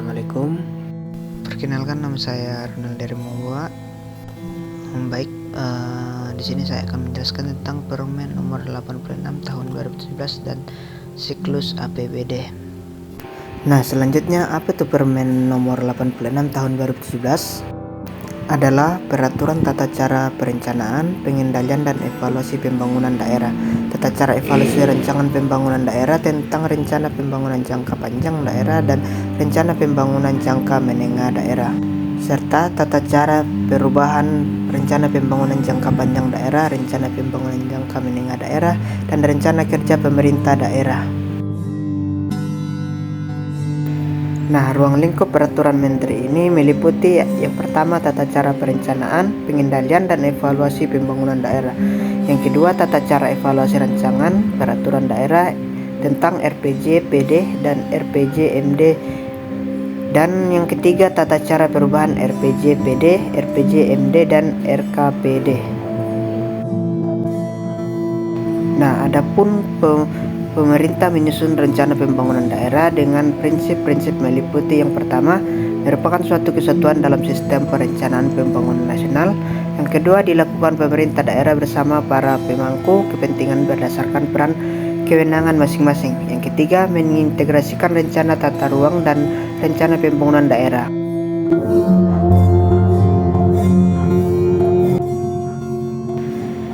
Assalamualaikum. Perkenalkan, nama saya Ronald dari Mowa. Baik, di sini saya akan menjelaskan tentang Permen nomor 86 tahun 2017 dan siklus APBD. Nah, selanjutnya apa itu Permen nomor 86 tahun 2017? Adalah peraturan tata cara perencanaan, pengendalian dan evaluasi pembangunan daerah. Tata cara evaluasi rancangan pembangunan daerah tentang rencana pembangunan jangka panjang daerah dan rencana pembangunan jangka menengah daerah, serta tata cara perubahan rencana pembangunan jangka panjang daerah, rencana pembangunan jangka menengah daerah, dan rencana kerja pemerintah daerah. Nah, ruang lingkup peraturan menteri ini meliputi yang pertama tata cara perencanaan, pengendalian dan evaluasi pembangunan daerah. Yang kedua tata cara evaluasi rancangan peraturan daerah tentang RPJ PD dan RPJ MD. Dan yang ketiga tata cara perubahan RPJ PD, RPJ MD dan RKPD. Nah, adapun pemerintah menyusun rencana pembangunan daerah dengan prinsip-prinsip meliputi yang pertama, merupakan suatu kesatuan dalam sistem perencanaan pembangunan nasional. Yang kedua, dilakukan pemerintah daerah bersama para pemangku kepentingan berdasarkan peran kewenangan masing-masing. Yang ketiga, mengintegrasikan rencana tata ruang dan rencana pembangunan daerah.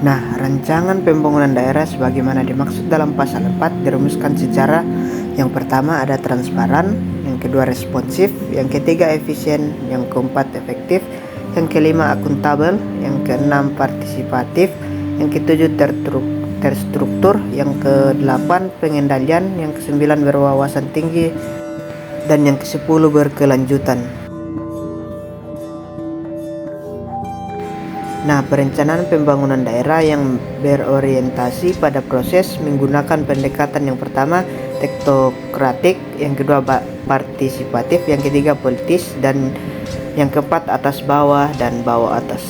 Nah, rancangan pembangunan daerah sebagaimana dimaksud dalam pasal 4 dirumuskan secara yang pertama ada transparan, yang kedua responsif, yang ketiga efisien, yang keempat efektif, yang kelima akuntabel, yang keenam partisipatif, yang ketujuh terstruktur, yang kedelapan pengendalian, yang kesembilan berwawasan tinggi, dan yang kesepuluh berkelanjutan. Nah, perencanaan pembangunan daerah yang berorientasi pada proses menggunakan pendekatan yang pertama teknokratik, yang kedua partisipatif, yang ketiga politis, dan yang keempat atas bawah dan bawah atas.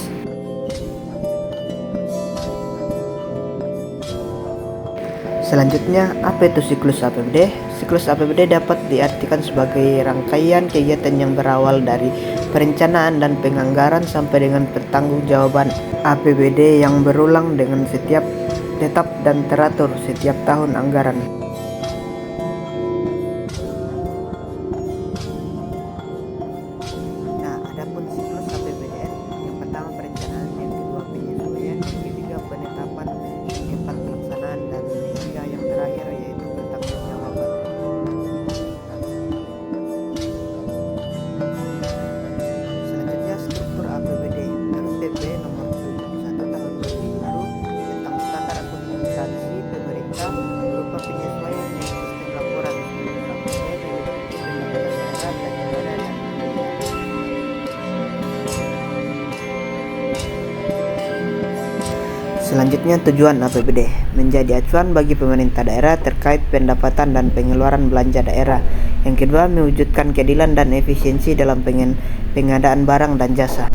Selanjutnya, apa itu siklus APBD? Siklus APBD dapat diartikan sebagai rangkaian kegiatan yang berawal dari perencanaan dan penganggaran sampai dengan pertanggungjawaban APBD yang berulang dengan setiap tetap dan teratur setiap tahun anggaran. Nah, adapun siklus APBDN, yang pertama perencanaan, yang kedua penyesuaian, yang ketiga penetapan, yang keempat pelaksanaan, dan hingga yang terakhir yaitu pertanggungjawaban. Selanjutnya, struktur APBD menurut PP nomor 71 tahun 2020 tentang standar akuntansi pemerintah berupa penyesuaian sistem laporan struktur APBD meliputi pendapatan daerah dan negara dan Selanjutnya, tujuan APBD menjadi acuan bagi pemerintah daerah terkait pendapatan dan pengeluaran belanja daerah. Yang kedua, mewujudkan keadilan dan efisiensi dalam pengadaan barang dan jasa.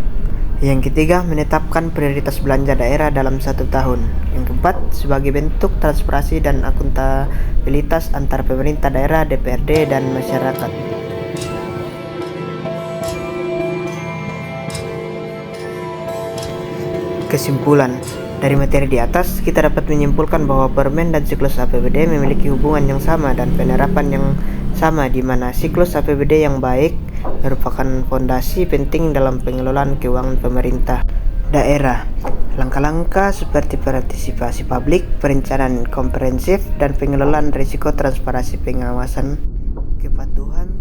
Yang ketiga, menetapkan prioritas belanja daerah dalam satu tahun. Yang keempat, sebagai bentuk transparansi dan akuntabilitas antar pemerintah daerah, DPRD, dan masyarakat. Kesimpulan dari materi di atas, kita dapat menyimpulkan bahwa Permen dan siklus APBD memiliki hubungan yang sama dan penerapan yang sama, di mana siklus APBD yang baik merupakan fondasi penting dalam pengelolaan keuangan pemerintah daerah. Langkah-langkah seperti partisipasi publik, perencanaan komprehensif, dan pengelolaan risiko, transparansi, pengawasan, kepatuhan